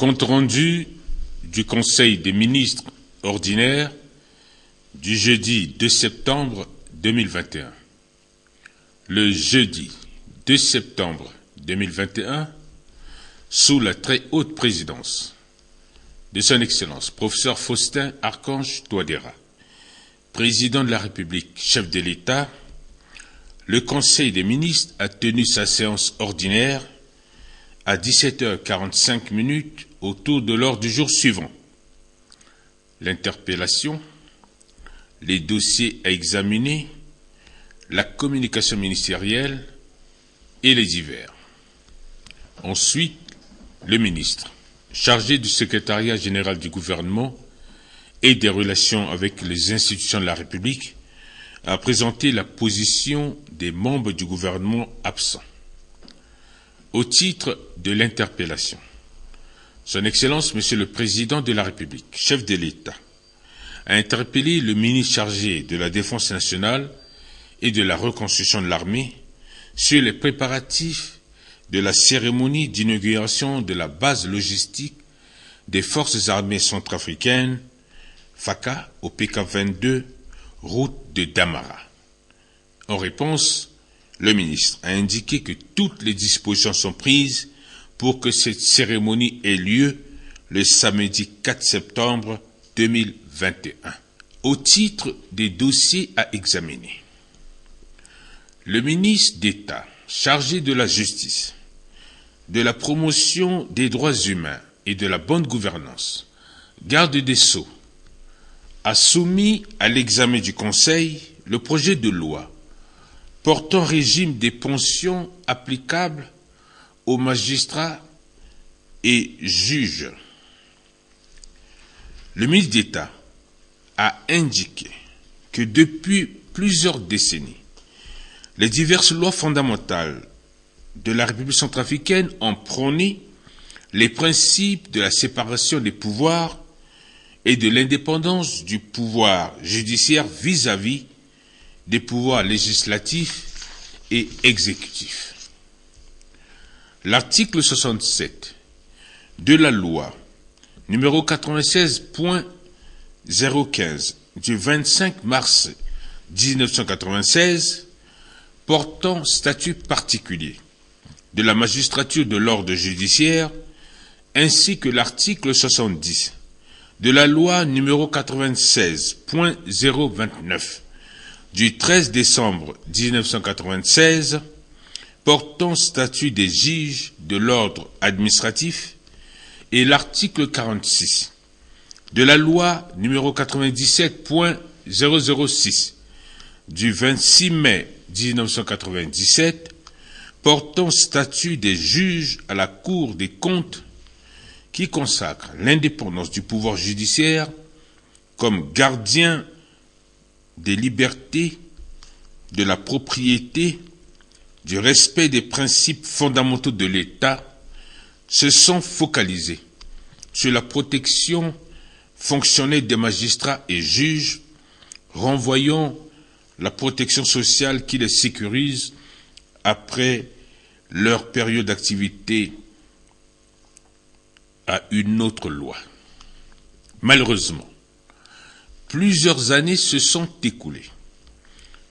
Compte rendu du Conseil des ministres ordinaire du jeudi 2 septembre 2021. Le jeudi 2 septembre 2021, sous la très haute présidence de son Excellence, professeur Faustin Archange Touadéra, président de la République, chef de l'État, le Conseil des ministres a tenu sa séance ordinaire à 17h45 autour de l'ordre du jour suivant. L'interpellation, les dossiers à examiner, la communication ministérielle et les divers. Ensuite, le ministre, chargé du secrétariat général du gouvernement et des relations avec les institutions de la République, a présenté la position des membres du gouvernement absents. Au titre de l'interpellation, Son Excellence, Monsieur le Président de la République, chef de l'État, a interpellé le ministre chargé de la Défense nationale et de la reconstruction de l'armée sur les préparatifs de la cérémonie d'inauguration de la base logistique des forces armées centrafricaines, FACA, au PK22, route de Damara. En réponse, le ministre a indiqué que toutes les dispositions sont prises pour que cette cérémonie ait lieu le samedi 4 septembre 2021. Au titre des dossiers à examiner, le ministre d'État chargé de la justice, de la promotion des droits humains et de la bonne gouvernance, garde des Sceaux, a soumis à l'examen du Conseil le projet de loi portant régime des pensions applicables aux magistrats et juges. Le ministre d'État a indiqué que depuis plusieurs décennies, les diverses lois fondamentales de la République centrafricaine ont prôné les principes de la séparation des pouvoirs et de l'indépendance du pouvoir judiciaire vis-à-vis des pouvoirs législatifs et exécutifs. L'article 67 de la loi numéro 96.015 du 25 mars 1996 portant statut particulier de la magistrature de l'ordre judiciaire ainsi que l'article 70 de la loi numéro 96.029 du 13 décembre 1996 portant statut des juges de l'ordre administratif et l'article 46 de la loi numéro 97.006 du 26 mai 1997 portant statut des juges à la Cour des comptes qui consacre l'indépendance du pouvoir judiciaire comme gardien des libertés, de la propriété, du respect des principes fondamentaux de l'État, se sont focalisés sur la protection fonctionnelle des magistrats et juges, renvoyant la protection sociale qui les sécurise après leur période d'activité à une autre loi. Malheureusement, plusieurs années se sont écoulées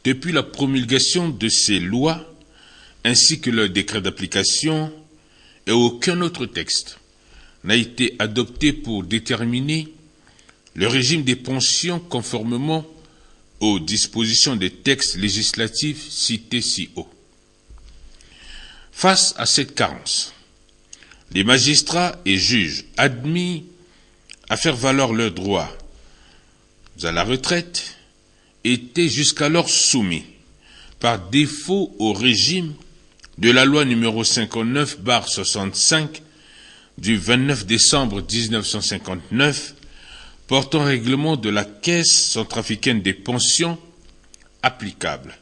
depuis la promulgation de ces lois ainsi que leur décret d'application et aucun autre texte n'a été adopté pour déterminer le régime des pensions conformément aux dispositions des textes législatifs cités ci haut. Face à cette carence, les magistrats et juges admis à faire valoir leurs droits à la retraite étaient jusqu'alors soumis par défaut au régime de la loi numéro 59/65 du 29 décembre 1959 portant règlement de la Caisse centrafricaine des pensions applicable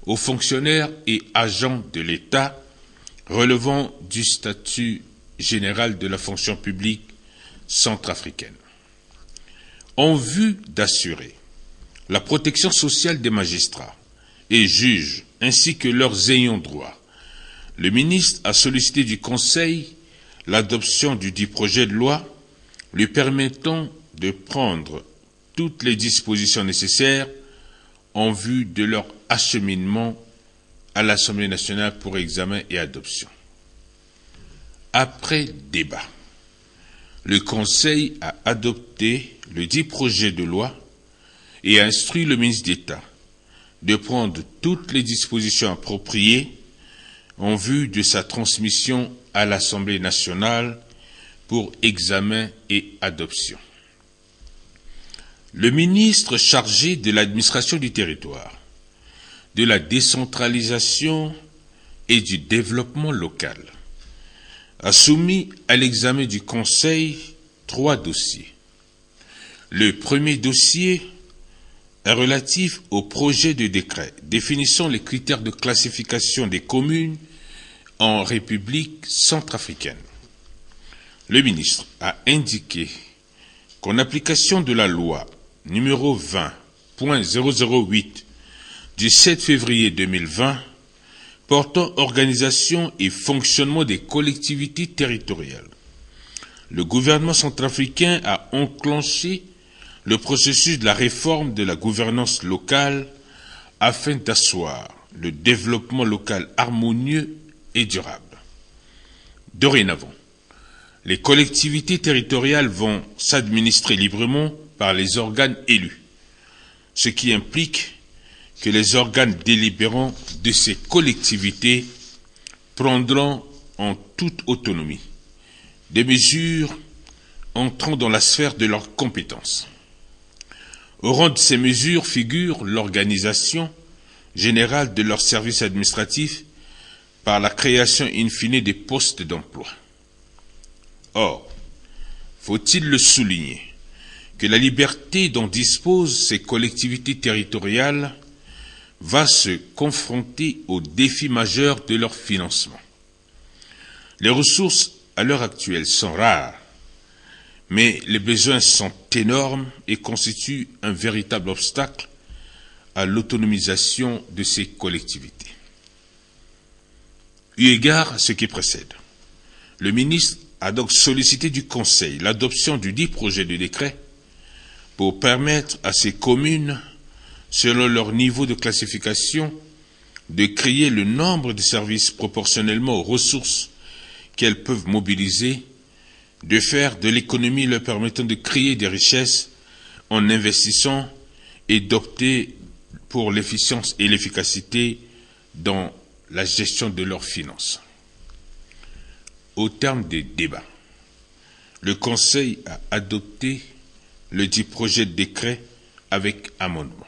aux fonctionnaires et agents de l'État relevant du statut général de la fonction publique centrafricaine. En vue d'assurer la protection sociale des magistrats et juges ainsi que leurs ayants droit, le ministre a sollicité du Conseil l'adoption du dit projet de loi lui permettant de prendre toutes les dispositions nécessaires en vue de leur acheminement à l'Assemblée nationale pour examen et adoption. Après débat, le Conseil a adopté le dit projet de loi et a instruit le ministre d'État de prendre toutes les dispositions appropriées en vue de sa transmission à l'Assemblée nationale pour examen et adoption. Le ministre chargé de l'administration du territoire, de la décentralisation et du développement local a soumis à l'examen du Conseil 3 dossiers. Le premier dossier est relatif au projet de décret définissant les critères de classification des communes en République centrafricaine. Le ministre a indiqué qu'en application de la loi numéro 20.008 du 7 février 2020 portant organisation et fonctionnement des collectivités territoriales, le gouvernement centrafricain a enclenché le processus de la réforme de la gouvernance locale afin d'asseoir le développement local harmonieux et durable. Dorénavant, les collectivités territoriales vont s'administrer librement par les organes élus, ce qui implique que les organes délibérants de ces collectivités prendront en toute autonomie des mesures entrant dans la sphère de leurs compétences. Au rang de ces mesures figure l'organisation générale de leurs services administratifs par la création in fine des postes d'emploi. Or, faut-il le souligner, que la liberté dont disposent ces collectivités territoriales va se confronter aux défis majeurs de leur financement. Les ressources à l'heure actuelle sont rares, mais les besoins sont énormes et constituent un véritable obstacle à l'autonomisation de ces collectivités. Eu égard à ce qui précède, le ministre a donc sollicité du Conseil l'adoption du dit projet de décret pour permettre à ces communes, selon leur niveau de classification, de créer le nombre de services proportionnellement aux ressources qu'elles peuvent mobiliser, de faire de l'économie leur permettant de créer des richesses en investissant et d'opter pour l'efficience et l'efficacité dans la gestion de leurs finances. Au terme des débats, le Conseil a adopté le dit projet de décret avec amendement.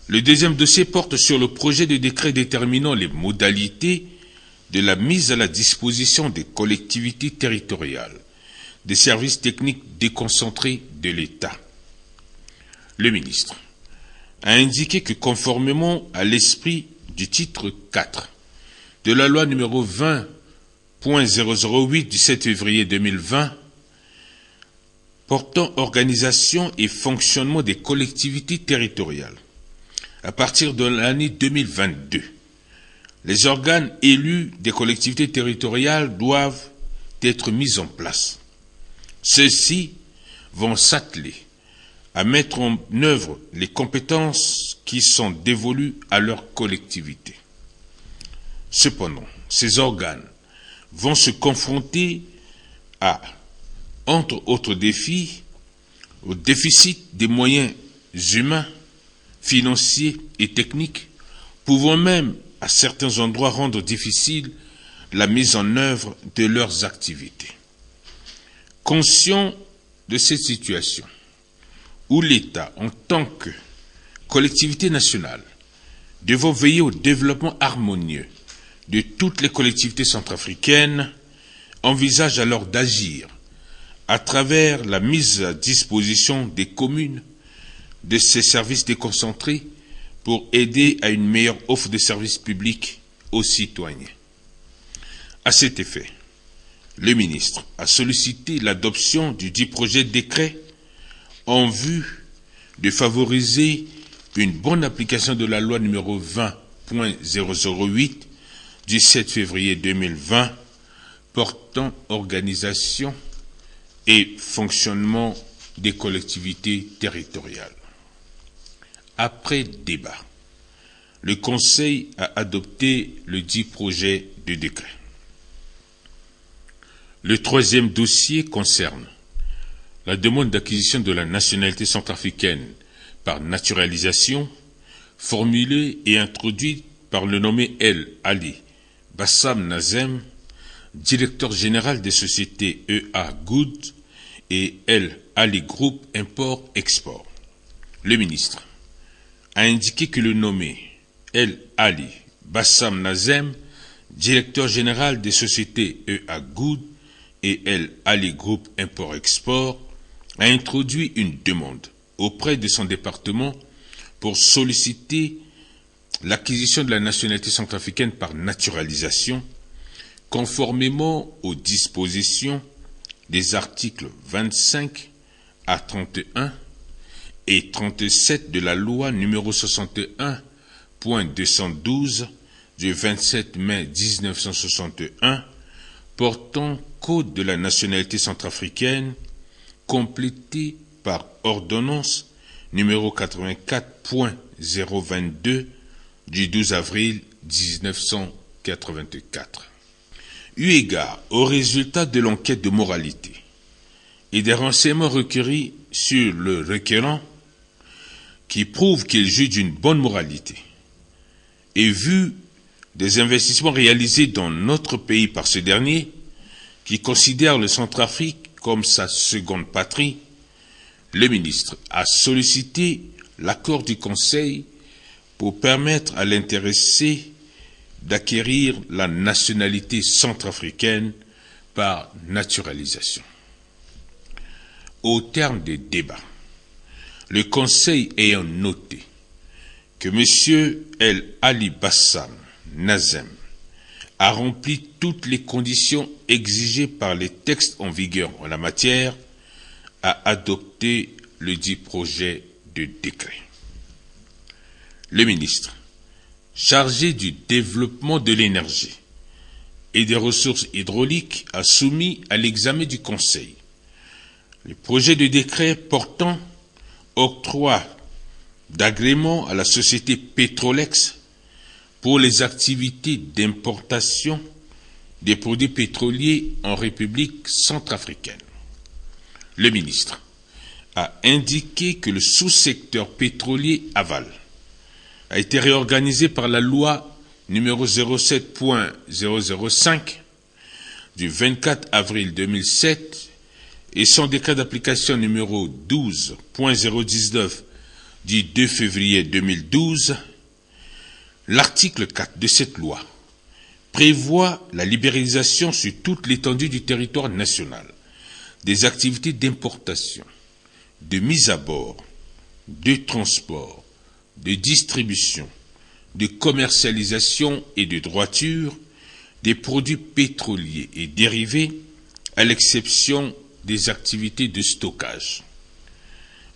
Le deuxième dossier porte sur le projet de décret déterminant les modalités de la mise à la disposition des collectivités territoriales des services techniques déconcentrés de l'État. Le ministre a indiqué que conformément à l'esprit du titre 4 de la loi numéro 20.008 du 7 février 2020 portant organisation et fonctionnement des collectivités territoriales, à partir de l'année 2022, les organes élus des collectivités territoriales doivent être mis en place. Ceux-ci vont s'atteler à mettre en œuvre les compétences qui sont dévolues à leur collectivité. Cependant, ces organes vont se confronter à, entre autres défis, au déficit des moyens humains, financiers et techniques, pouvant même, à certains endroits, rendre difficile la mise en œuvre de leurs activités. Conscient de cette situation, où l'État, en tant que collectivité nationale, devant veiller au développement harmonieux de toutes les collectivités centrafricaines, envisage alors d'agir à travers la mise à disposition des communes de ces services déconcentrés pour aider à une meilleure offre de services publics aux citoyens. À cet effet, le ministre a sollicité l'adoption du dit projet de décret en vue de favoriser une bonne application de la loi numéro 20.008 du 7 février 2020 portant organisation et fonctionnement des collectivités territoriales. Après débat, le Conseil a adopté le dit projet de décret. Le troisième dossier concerne la demande d'acquisition de la nationalité centrafricaine par naturalisation, formulée et introduite par le nommé El Ali Bassam Nazem, directeur général des sociétés EA Good et El Ali Group Import-Export. Le ministre a indiqué que le nommé El Ali Bassam Nazem, directeur général des sociétés EA Good et El Ali Group Import-Export, a introduit une demande auprès de son département pour solliciter l'acquisition de la nationalité centrafricaine par naturalisation, conformément aux dispositions des articles 25 à 31 et 37 de la loi numéro 61.212 du 27 mai 1961 portant Code de la nationalité centrafricaine, complété par ordonnance numéro 84.022 du 12 avril 1984. Eu égard aux résultats de l'enquête de moralité et des renseignements recueillis sur le requérant qui prouvent qu'il juge d'une bonne moralité, et vu des investissements réalisés dans notre pays par ce dernier, qui considère le Centrafrique comme sa seconde patrie, le ministre a sollicité l'accord du Conseil pour permettre à l'intéressé d'acquérir la nationalité centrafricaine par naturalisation. Au terme des débats, le Conseil ayant noté que M. El Ali Bassam Nazem a rempli toutes les conditions exigées par les textes en vigueur en la matière, a adopté le dit projet de décret. Le ministre, chargé du développement de l'énergie et des ressources hydrauliques, a soumis à l'examen du Conseil le projet de décret portant octroi d'agrément à la société Petrolex pour les activités d'importation des produits pétroliers en République centrafricaine. Le ministre a indiqué que le sous-secteur pétrolier aval a été réorganisé par la loi numéro 07.005 du 24 avril 2007 et son décret d'application numéro 12.019 du 2 février 2012. L'article 4 de cette loi prévoit la libéralisation sur toute l'étendue du territoire national des activités d'importation, de mise à bord, de transport, de distribution, de commercialisation et de droiture des produits pétroliers et dérivés, à l'exception des activités de stockage.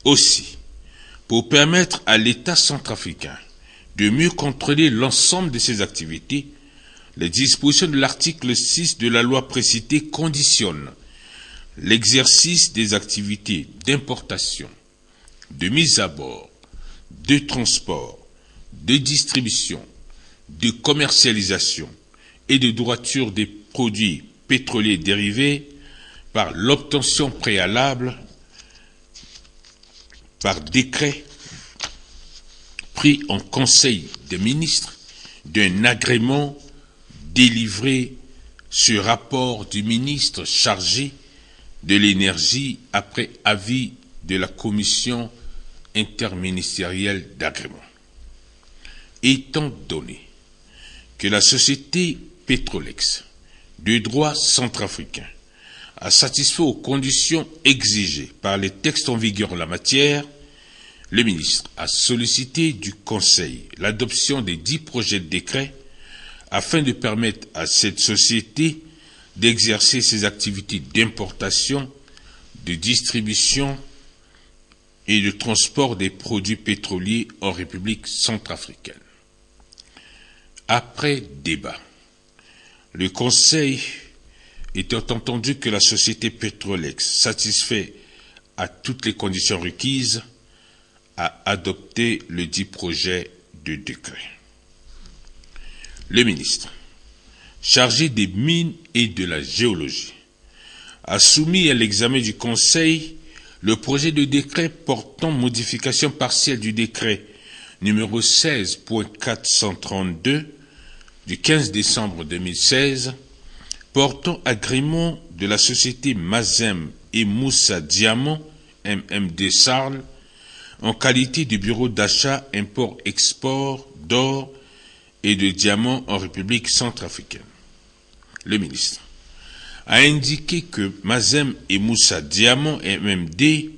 Aussi, pour permettre à l'État centrafricain de mieux contrôler l'ensemble de ces activités, les dispositions de l'article 6 de la loi précitée conditionnent l'exercice des activités d'importation, de mise à bord, de transport, de distribution, de commercialisation et de droiture des produits pétroliers dérivés par l'obtention préalable par décret pris en Conseil des ministres d'un agrément délivré sur rapport du ministre chargé de l'énergie après avis de la commission interministérielle d'agrément. Étant donné que la société Petrolex de droit centrafricain a satisfait aux conditions exigées par les textes en vigueur en la matière, le ministre a sollicité du Conseil l'adoption des 10 projets de décret afin de permettre à cette société d'exercer ses activités d'importation, de distribution et de transport des produits pétroliers en République centrafricaine. Après débat, le Conseil étant entendu que la société Petrolex satisfait à toutes les conditions requises, a adopté le dit projet de décret. Le ministre, chargé des mines et de la géologie, a soumis à l'examen du Conseil le projet de décret portant modification partielle du décret numéro 16.432 du 15 décembre 2016 portant agrément de la société Mazem et Moussa Diamant MMD Sarl en qualité de bureau d'achat, import-export d'or et de diamants en République centrafricaine. Le ministre a indiqué que Mazem et Moussa Diamant MMD,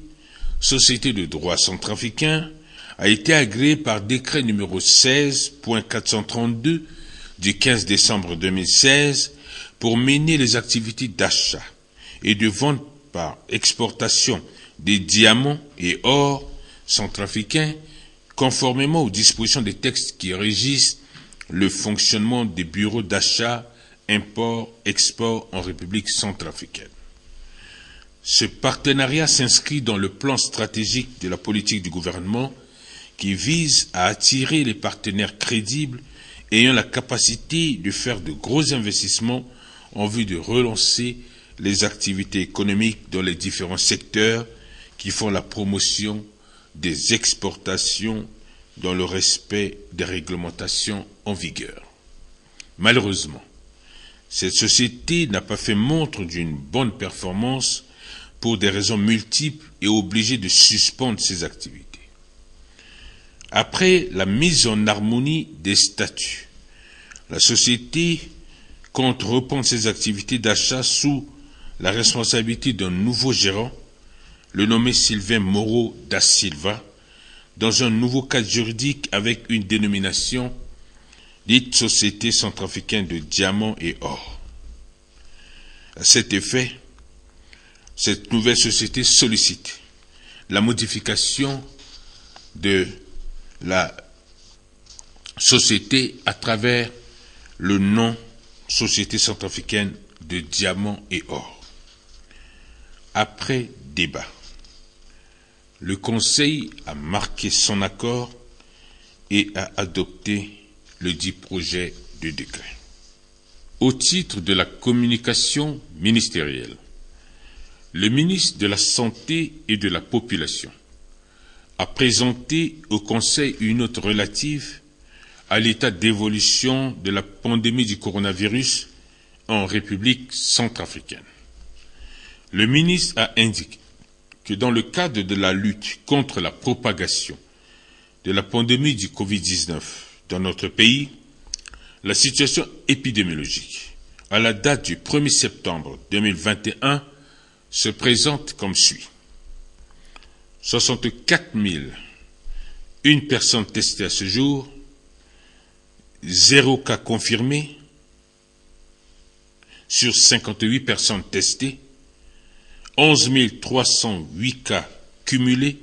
société de droit centrafricain, a été agréée par décret numéro 16.432 du 15 décembre 2016 pour mener les activités d'achat et de vente par exportation des diamants et or centrafricains conformément aux dispositions des textes qui régissent le fonctionnement des bureaux d'achat, import, export en République centrafricaine. Ce partenariat s'inscrit dans le plan stratégique de la politique du gouvernement qui vise à attirer les partenaires crédibles ayant la capacité de faire de gros investissements en vue de relancer les activités économiques dans les différents secteurs qui font la promotion des exportations dans le respect des réglementations en vigueur. Malheureusement, cette société n'a pas fait montre d'une bonne performance pour des raisons multiples et obligée de suspendre ses activités. Après la mise en harmonie des statuts, la société compte reprendre ses activités d'achat sous la responsabilité d'un nouveau gérant, le nommé Sylvain Moreau da Silva, dans un nouveau cadre juridique avec une dénomination dite Société centrafricaine de diamants et or. À cet effet, cette nouvelle société sollicite la modification de la société à travers le nom Société centrafricaine de diamants et or. Après débat, le Conseil a marqué son accord et a adopté le dit projet de décret. Au titre de la communication ministérielle, le ministre de la Santé et de la Population a présenté au Conseil une note relative à l'état d'évolution de la pandémie du coronavirus en République centrafricaine. Le ministre a indiqué que dans le cadre de la lutte contre la propagation de la pandémie du Covid-19 dans notre pays, la situation épidémiologique à la date du 1er septembre 2021 se présente comme suit. 64 001 personnes testées à ce jour, 0 cas confirmés sur 58 personnes testées, 11 308 cas cumulés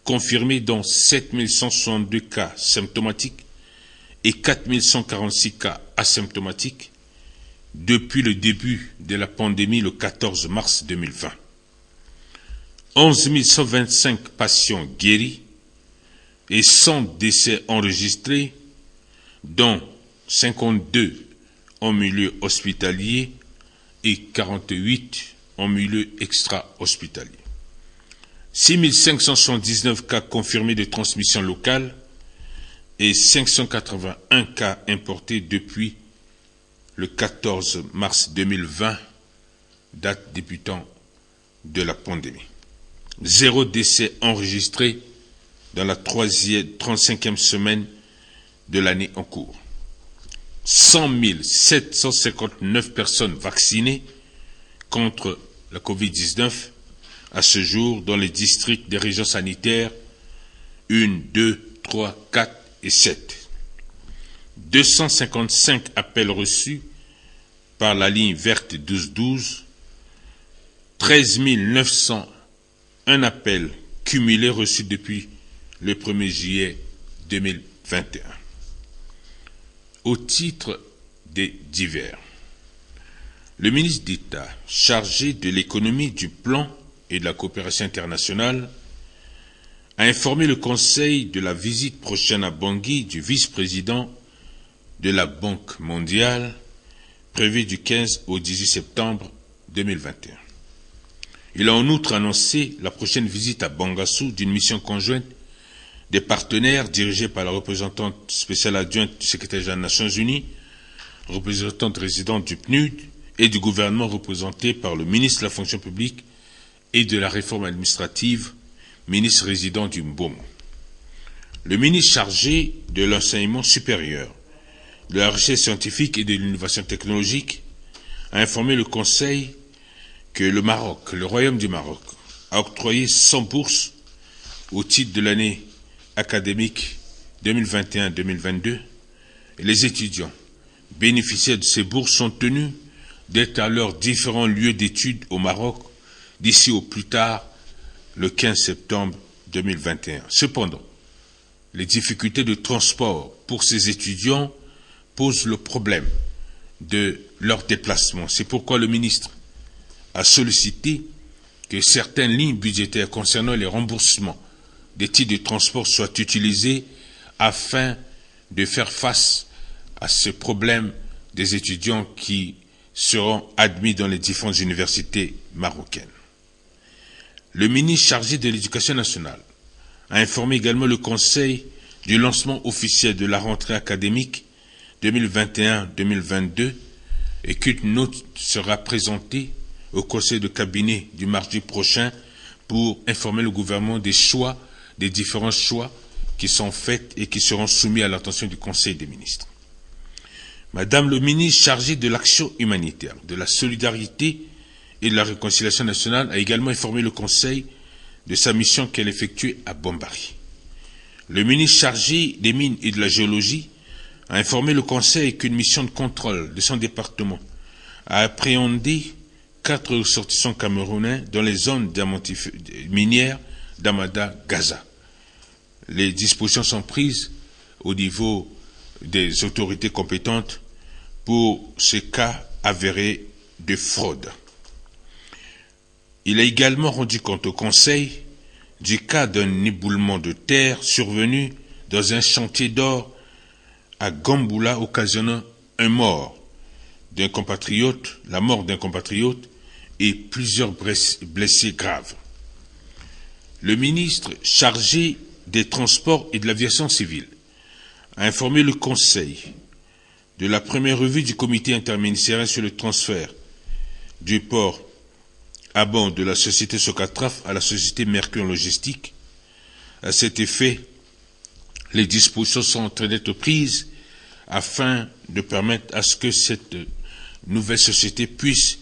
confirmés dont 7 162 cas symptomatiques et 4 146 cas asymptomatiques depuis le début de la pandémie le 14 mars 2020. 11 125 patients guéris et 100 décès enregistrés, dont 52 en milieu hospitalier et 48 en milieu extra-hospitalier. 6 579 cas confirmés de transmission locale et 581 cas importés depuis le 14 mars 2020, date débutant de la pandémie. 0 décès enregistré dans la 35e semaine de l'année en cours. 100 759 personnes vaccinées contre la Covid-19 à ce jour dans les districts des régions sanitaires 1, 2, 3, 4 et 7. 255 appels reçus par la ligne verte 1212, 13 901 appels cumulés reçus depuis le 1er juillet 2021. Au titre des divers, Le ministre d'État chargé de l'économie, du plan et de la coopération internationale a informé le Conseil de la visite prochaine à Bangui du vice-président de la Banque mondiale, prévue du 15 au 18 septembre 2021. Il a en outre annoncé la prochaine visite à Bangassou d'une mission conjointe des partenaires dirigée par la représentante spéciale adjointe du secrétaire général des Nations Unies, représentante résidente du PNUD et du gouvernement représenté par le ministre de la fonction publique et de la réforme administrative, ministre résident du Mbomo. Le ministre chargé de l'enseignement supérieur, de la recherche scientifique et de l'innovation technologique a informé le Conseil que le Maroc, le Royaume du Maroc, a octroyé 100 bourses au titre de l'année académique 2021-2022 et les étudiants bénéficiaires de ces bourses sont tenus d'être à leurs différents lieux d'études au Maroc d'ici au plus tard le 15 septembre 2021. Cependant, les difficultés de transport pour ces étudiants posent le problème de leur déplacement. C'est pourquoi le ministre a sollicité que certaines lignes budgétaires concernant les remboursements des titres de transport soient utilisées afin de faire face à ce problème des étudiants qui seront admis dans les différentes universités marocaines. Le ministre chargé de l'Éducation nationale a informé également le Conseil du lancement officiel de la rentrée académique 2021-2022 et qu'une note sera présentée au Conseil de cabinet du mardi prochain pour informer le gouvernement des choix, des différents choix qui sont faits et qui seront soumis à l'attention du Conseil des ministres. Madame le ministre chargé de l'action humanitaire, de la solidarité et de la réconciliation nationale a également informé le Conseil de sa mission qu'elle effectuait à Bambari. Le ministre chargé des mines et de la géologie a informé le Conseil qu'une mission de contrôle de son département a appréhendé 4 ressortissants camerounais dans les zones minières d'Amada-Gaza. Les dispositions sont prises au niveau des autorités compétentes pour ces cas avérés de fraude. Il a également rendu compte au Conseil du cas d'un éboulement de terre survenu dans un chantier d'or à Gamboula, occasionnant un mort d'un compatriote, la mort d'un compatriote et plusieurs blessés graves. Le ministre chargé des Transports et de l'Aviation civile a informé le Conseil de la première revue du comité interministériel sur le transfert du port à bord de la société Socatraf à la société Mercure Logistique. À cet effet, les dispositions sont en train d'être prises afin de permettre à ce que cette nouvelle société puisse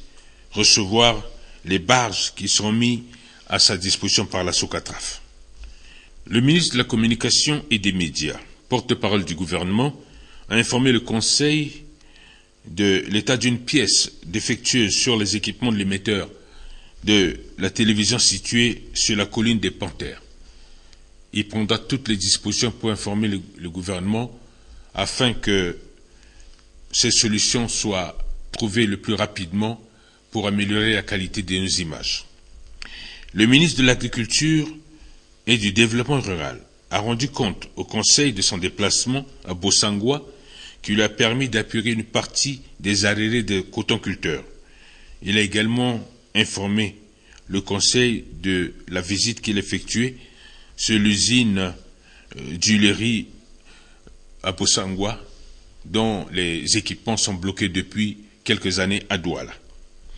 recevoir les barges qui seront mises à sa disposition par la Socatraf. Le ministre de la Communication et des Médias, porte-parole du gouvernement, a informé le Conseil de l'état d'une pièce défectueuse sur les équipements de l'émetteur de la télévision située sur la colline des Panthères. Il prendra toutes les dispositions pour informer le gouvernement afin que ces solutions soient trouvées le plus rapidement pour améliorer la qualité de nos images. Le ministre de l'Agriculture et du Développement rural a rendu compte au Conseil de son déplacement à Bossangwa qui lui a permis d'appuyer une partie des arriérés des cotonculteurs. Il a également informé le Conseil de la visite qu'il effectuait sur l'usine d'huilerie à Bossangwa, dont les équipements sont bloqués depuis quelques années à Douala.